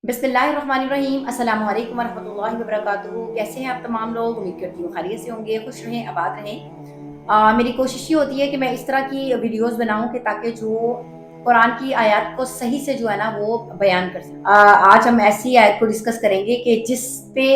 बिस्मिल्लाहिर्रहमानिर्रहीम। अस्सलाम वालेकुम वरहमतुल्लाहि वबरकातुहू। कैसे हैं आप तमाम लोग? उम्मीद करती हूँ खैरियत से होंगे, खुश रहें, आबाद रहें। मेरी कोशिश ये होती है कि मैं इस तरह की वीडियोस बनाऊं कि ताकि जो कुरान की आयत को सही से जो है ना वो बयान कर सकें। आज हम ऐसी आयत को डिस्कस करेंगे कि जिस पे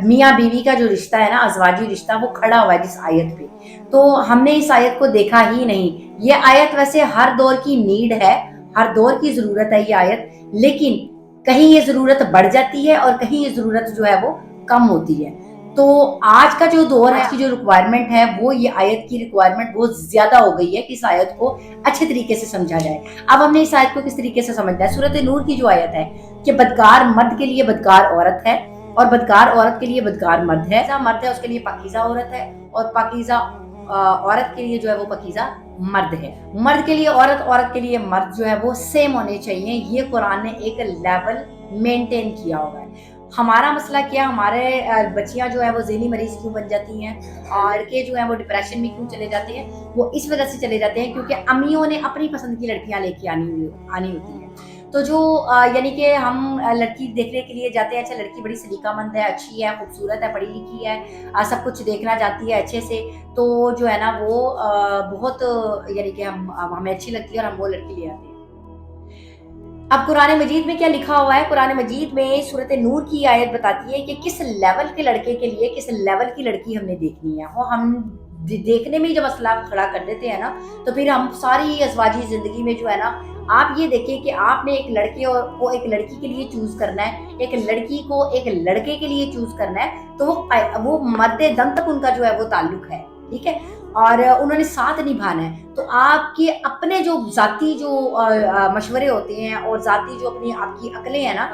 मियाँ बीवी का जो रिश्ता है ना, अज़वाजी रिश्ता, वो खड़ा हुआ है जिस आयत पे। तो हमने इस आयत को देखा ही नहीं। ये आयत वैसे हर दौर की नीड है, हर दौर की ज़रूरत है ये आयत, लेकिन कहीं ये ज़रूरत बढ़ जाती है और कहीं ये ज़रूरत जो है वो कम होती है। तो आज का जो दौर है, आज की जो रिक्वायरमेंट है, वो ये आयत की रिक्वायरमेंट बहुत ज़्यादा हो गई है कि इस आयत को अच्छे तरीके से समझा जाए। अब हमने इस आयत को किस तरीके से समझना है? सूरत नूर की जो आयत है कि बदकार मर्द के लिए बदकार औरत है और बदकार औरत के लिए बदकार मर्द है। मर्द है उसके लिए पाकीज़ा औरत है और पाकीज़ा औरत के लिए जो है वो पाकीज़ा मर्द है। मर्द के लिए औरत, औरत के लिए मर्द जो है वो सेम होने चाहिए। ये कुरान ने एक लेवल मेंटेन किया हुआ है। हमारा मसला क्या, हमारे बच्चियां जो है वो ज़हनी मरीज क्यों बन जाती हैं और लड़के जो हैं वो डिप्रेशन में क्यों चले जाते हैं? वो इस वजह से चले जाते हैं क्योंकि अम्मियों ने अपनी पसंद की लड़कियां लेके आनी होती हैं। तो जो यानी कि हम लड़की देखने के लिए जाते हैं, अच्छा लड़की बड़ी सलीकामंद है, अच्छी है, खूबसूरत है, पढ़ी लिखी है, सब कुछ देखना चाहती है अच्छे से, तो जो है ना वो बहुत यानी कि हमें अच्छी लगती है और हम वो लड़की ले आते हैं। अब कुरान मजीद में क्या लिखा हुआ है? कुरान मजीद में सूरत नूर की आयत बताती है कि किस लेवल के लड़के के लिए किस लेवल की लड़की हमने देखनी है। और हम देखने में ही जब मसला खड़ा कर देते हैं ना, तो फिर हम सारी अज़वाजी ज़िंदगी में जो है ना, आप ये देखें कि आपने एक लड़के को एक लड़की के लिए चूज़ करना है, एक लड़की को एक लड़के के लिए चूज़ करना है, तो वो मरते दम तक उनका जो है वो ताल्लुक है, ठीक है? और उन्होंने साथ निभाना है। तो आपके अपने जो ज़ाती जो मशवरे होते हैं और ज़ाती जो अपनी आपकी अक़लें हैं ना,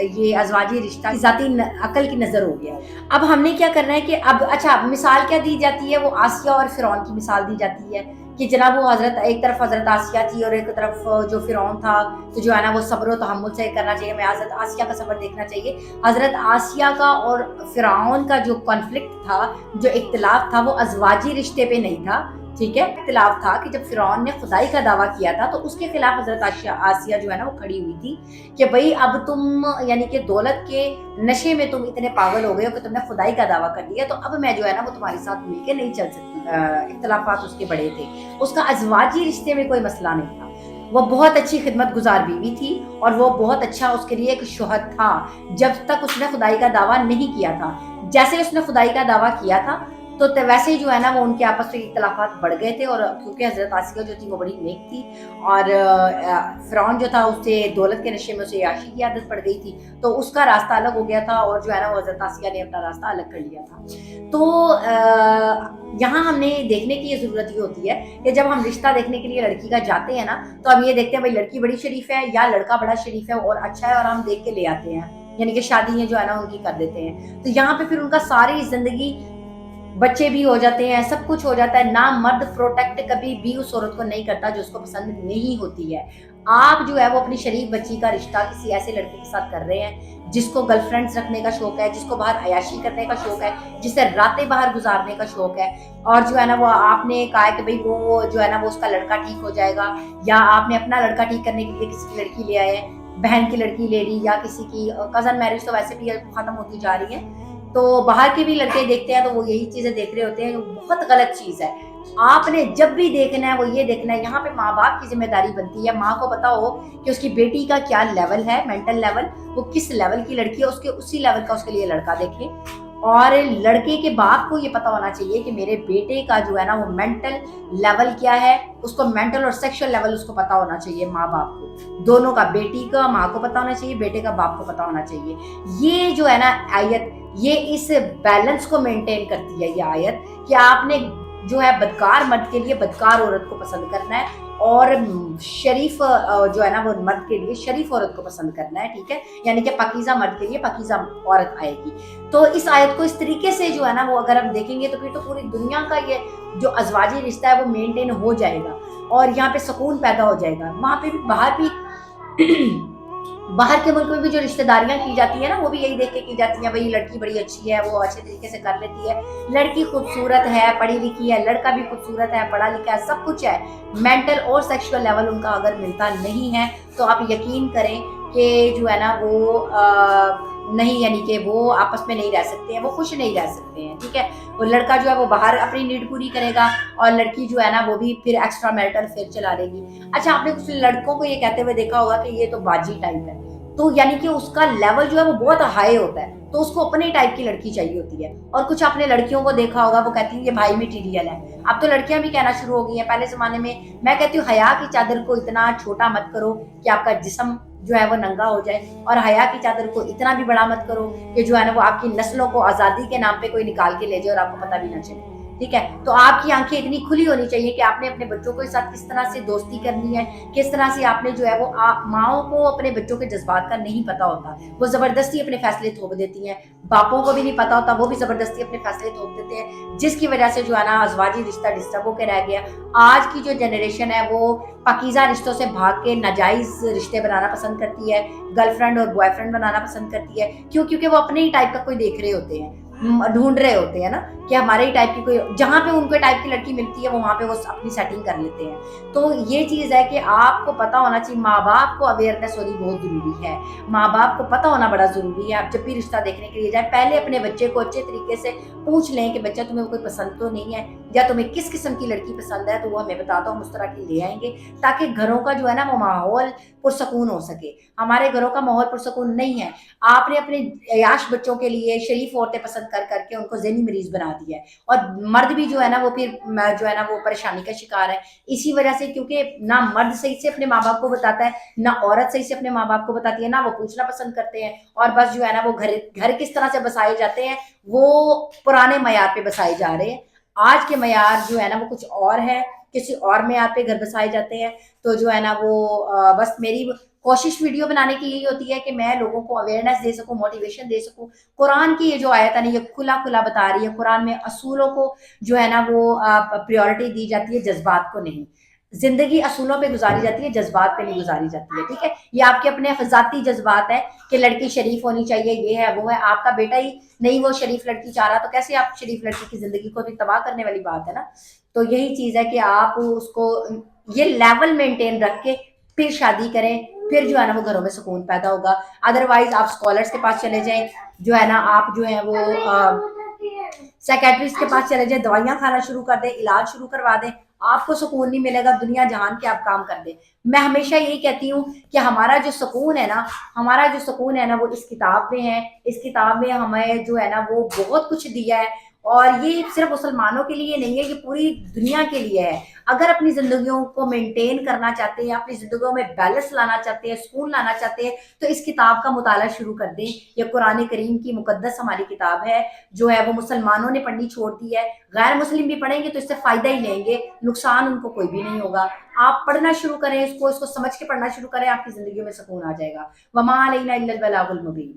ये अज़वाजी रिश्ता ज़ाती अक़ल की नज़र हो गया। अब हमने क्या करना है कि अब अच्छा मिसाल क्या दी जाती है? वो आसिया और फ़िरौन की मिसाल दी जाती है कि जनाब वो हज़रत एक तरफ हज़रत आसिया थी और एक तरफ जो फ़िरौन था, तो जो है ना वो सब्र और तहम्मुल से करना चाहिए। हमें हज़रत आसिया का सब्र देखना चाहिए। हज़रत आसिया का और फ़िरौन का जो कॉन्फ्लिक्ट था, जो इख्तिलाफ़ था, वो अज़वाजी रिश्ते पे नहीं था, ठीक है? इख्तिलाफ़ था कि जब फ़िरौन ने खुदाई का दावा किया था, तो उसके खिलाफ हज़रत आसिया जो है ना वो खड़ी हुई थी कि भई अब तुम यानी कि दौलत के नशे में तुम इतने पागल हो गए हो कि तुमने खुदाई का दावा कर दिया, तो अब मैं जो है ना वो तुम्हारे साथ मिलके नहीं चल सकती। इख्तिलाफ़ात उसके बड़े थे। उसका अज़वाजी रिश्ते में कोई मसला नहीं था। वो बहुत अच्छी खिदमत गुज़ार बीवी थी और वो बहुत अच्छा उसके लिए एक शौहर था, जब तक उसने खुदाई का दावा नहीं किया था। जैसे उसने खुदाई का दावा किया था, तो वैसे ही जो है ना वो उनके आपस में इख्तिलाफ़ात बढ़ गए थे और क्योंकि हज़रत आसिया जो थी वो बड़ी नेक थी और फ़िरौन जो था उससे दौलत के नशे में उसे याशी की आदत पड़ गई थी, तो उसका रास्ता अलग हो गया था और जो है ना वो हज़रत आसिया ने अपना रास्ता अलग कर लिया था। तो यहाँ हमने देखने की ये ज़रूरत ये होती है कि जब हम रिश्ता देखने के लिए लड़की का जाते हैं ना, तो हम ये देखते हैं भाई लड़की बड़ी शरीफ है या लड़का बड़ा शरीफ है और अच्छा है और हम देख के ले आते हैं, यानी कि शादी जो है ना उनकी कर देते हैं। तो यहाँ पे फिर उनका सारी ज़िंदगी, बच्चे भी हो जाते हैं, सब कुछ हो जाता है। ना मर्द प्रोटेक्ट कभी भी उस औरत को नहीं करता जो उसको पसंद नहीं होती है। आप जो है वो अपनी शरीफ बच्ची का रिश्ता किसी ऐसे लड़के के साथ कर रहे हैं जिसको गर्लफ्रेंड्स रखने का शौक है, जिसको बाहर अय्याशी करने का शौक है, जिसे रातें बाहर गुजारने का शौक है, और जो है ना वो आपने कहा है कि भाई वो जो है ना वो उसका लड़का ठीक हो जाएगा, या आपने अपना लड़का ठीक करने के लिए किसी की लड़की ले आए, बहन की लड़की ले ली या किसी की कज़न मैरिज तो वैसे भी खत्म होती जा रही है, तो बाहर के भी लड़के देखते हैं तो वो यही चीजें देख रहे होते हैं, जो बहुत गलत चीज है। आपने जब भी देखना है वो ये देखना है, यहाँ पे माँ बाप की जिम्मेदारी बनती है। माँ को पता हो कि उसकी बेटी का क्या लेवल है, मेंटल लेवल, वो किस लेवल की लड़की है, उसके उसी लेवल का उसके लिए लड़का देखे। और लड़के के बाप को ये पता होना चाहिए कि मेरे बेटे का जो है ना वो मेंटल लेवल क्या है, उसको मेंटल और सेक्सुअल लेवल उसको पता होना चाहिए। माँ बाप को दोनों का, बेटी का माँ को पता होना चाहिए, बेटे का बाप को पता होना चाहिए। ये जो है ना आयत, ये इस बैलेंस को मेंटेन करती है ये आयत कि आपने जो है बदकार मर्द के लिए बदकार औरत को पसंद करना है और शरीफ जो है ना वो मर्द के लिए शरीफ औरत को पसंद करना है, ठीक है? यानी कि पाकीज़ा मर्द के लिए पाकीज़ा औरत आएगी। तो इस आयत को इस तरीके से जो है ना वो अगर हम देखेंगे तो फिर तो पूरी दुनिया का ये जो अज़वाजी रिश्ता है वो मेंटेन हो जाएगा और यहाँ पे सुकून पैदा हो जाएगा। वहाँ पे भी बाहर भी बाहर के मुल्क में भी जो रिश्तेदारियां की जाती है ना, वो भी यही देख के की जाती है, भाई लड़की बड़ी अच्छी है, वो अच्छे तरीके से कर लेती है, लड़की खूबसूरत है, पढ़ी लिखी है, लड़का भी खूबसूरत है, पढ़ा लिखा है, सब कुछ है। मेंटल और सेक्सुअल लेवल उनका अगर मिलता नहीं है तो आप यकीन करें کہ جو ہے نا وہ نہیں, یعنی کہ وہ آپس میں نہیں رہ سکتے ہیں، وہ خوش نہیں رہ سکتے ہیں، ٹھیک ہے. وہ لڑکا جو ہے وہ باہر اپنی نیڈ پوری کرے گا اور لڑکی جو ہے نا وہ بھی پھر ایکسٹرا میرٹل افیئر چلا لے گی. اچھا آپ نے کچھ لڑکوں کو یہ کہتے ہوئے دیکھا ہوگا کہ یہ تو باجی ٹائپ ہے، تو یعنی کہ اس کا لیول جو ہے وہ بہت ہائی ہوتا ہے، تو اس کو اپنے ٹائپ کی لڑکی چاہیے ہوتی ہے. اور کچھ آپ نے لڑکیوں کو دیکھا ہوگا وہ کہتی ہیں یہ بھائی مٹیریل ہے. اب تو لڑکیاں بھی کہنا شروع ہو گئی ہیں. پہلے زمانے میں کہتی ہوں حیا کی چادر کو اتنا چھوٹا مت کرو کہ آپ کا جسم جو ہے وہ ننگا ہو جائے، اور حیا کی چادر کو اتنا بھی بڑا مت کرو کہ جو ہے نا وہ آپ کی نسلوں کو آزادی کے نام پہ کوئی نکال کے لے جائے اور آپ کو پتہ بھی نہ چلے. ٹھیک ہے، تو آپ کی آنکھیں اتنی کھلی ہونی چاہیے کہ آپ نے اپنے بچوں کے ساتھ کس طرح سے دوستی کرنی ہے، کس طرح سے آپ نے جو ہے وہ ماؤں کو اپنے بچوں کے جذبات کا نہیں پتا ہوتا، وہ زبردستی اپنے فیصلے تھوپ دیتی ہیں. باپوں کو بھی نہیں پتا ہوتا، وہ بھی زبردستی اپنے فیصلے تھوپ دیتے ہیں، جس کی وجہ سے جو ہے نا ازواجی رشتہ ڈسٹرب ہو کے رہ گیا. آج کی جو جنریشن ہے وہ پاکیزہ رشتوں سے بھاگ کے ناجائز رشتے بنانا پسند کرتی ہے، گرل فرینڈ اور بوائے فرینڈ بنانا پسند کرتی ہے. کیوں؟ کیونکہ وہ اپنے ہی ٹائپ کا کوئی دیکھ رہے ہوتے ہیں، ڈھونڈ رہے ہوتے ہیں نا کہ ہمارے ہی ٹائپ کی کوئی، جہاں پہ ان کے ٹائپ کی لڑکی ملتی ہے وہ وہاں پہ وہ اپنی سیٹنگ کر لیتے ہیں. تو یہ چیز ہے کہ آپ کو پتا ہونا چاہیے، ماں باپ کو اویئرنیس ہونی بہت ضروری ہے، ماں باپ کو پتا ہونا بڑا ضروری ہے. آپ جب بھی رشتہ دیکھنے کے لیے جائیں پہلے اپنے بچے کو اچھے طریقے سے پوچھ لیں کہ بچہ تمہیں کوئی پسند تو نہیں ہے، یا تمہیں کس قسم کی لڑکی پسند ہے، تو وہ ہمیں بتا دو، ہم اس طرح کی لے آئیں گے تاکہ گھروں کا جو ہے نا وہ ماحول پرسکون ہو سکے. ہمارے گھروں کا ماحول پرسکون نہیں ہے. آپ نے اپنے عیاش بچوں کے لیے شریف عورتیں پسند کر کر کے ان کو ذہنی مریض بنا دیا ہے، اور مرد بھی جو ہے نا وہ پھر جو ہے نا وہ پریشانی کا شکار ہے اسی وجہ سے، کیونکہ نہ مرد صحیح سے اپنے ماں باپ کو بتاتا ہے، نہ عورت صحیح سے اپنے ماں باپ کو بتاتی ہے، نہ وہ پوچھنا پسند کرتے ہیں. اور بس جو ہے نا وہ گھر کس طرح سے بسائے جاتے ہیں وہ پرانے معیار پہ بسائے جا رہے ہیں. آج کے معیار جو ہے نا وہ کچھ اور ہے، کسی اور معیار پہ گھر بسائے جاتے ہیں. تو جو ہے نا وہ بس میری کوشش ویڈیو بنانے کی یہی ہوتی ہے کہ میں لوگوں کو اویئرنیس دے سکوں، موٹیویشن دے سکوں. قرآن کی یہ جو آیت ہے نا یہ کھلا کھلا بتا رہی ہے، قرآن میں اصولوں کو جو ہے نا وہ پریورٹی دی جاتی ہے، جذبات کو نہیں. زندگی اصولوں پہ گزاری جاتی ہے، جذبات پہ نہیں گزاری جاتی ہے. ٹھیک ہے، یہ آپ کے اپنے ذاتی جذبات ہے کہ لڑکی شریف ہونی چاہیے، یہ ہے وہ ہے. آپ کا بیٹا ہی نہیں وہ شریف لڑکی چاہ رہا تو کیسے آپ شریف لڑکی کی زندگی کو بھی تباہ کرنے والی بات ہے نا. تو یہی چیز ہے کہ آپ اس کو یہ لیول مینٹین رکھ کے پھر شادی کریں، پھر جو ہے نا وہ گھروں میں سکون پیدا ہوگا. ادروائز آپ اسکالرس کے پاس چلے جائیں، جو ہے نا آپ جو ہے وہ سائیکیٹرسٹ کے پاس چلے جائیں، دوائیاں کھانا شروع کر دیں، علاج شروع کروا دیں، آپ کو سکون نہیں ملے گا. دنیا جہان کے آپ کام کر دیں. میں ہمیشہ یہی کہتی ہوں کہ ہمارا جو سکون ہے نا، ہمارا جو سکون ہے نا وہ اس کتاب میں ہے. اس کتاب میں ہمیں جو ہے نا وہ بہت کچھ دیا ہے، اور یہ صرف مسلمانوں کے لیے نہیں ہے، یہ پوری دنیا کے لیے ہے. اگر اپنی زندگیوں کو مینٹین کرنا چاہتے ہیں، اپنی زندگیوں میں بیلنس لانا چاہتے ہیں، سکون لانا چاہتے ہیں، تو اس کتاب کا مطالعہ شروع کر دیں. یہ قرآن کریم کی مقدس ہماری کتاب ہے، جو ہے وہ مسلمانوں نے پڑھنی چھوڑ دی ہے. غیر مسلم بھی پڑھیں گے تو اس سے فائدہ ہی لیں گے، نقصان ان کو کوئی بھی نہیں ہوگا. آپ پڑھنا شروع کریں، اس کو سمجھ کے پڑھنا شروع کریں، آپ کی زندگیوں میں سکون آ جائے گا. وما علینا الا البلاغ المبین.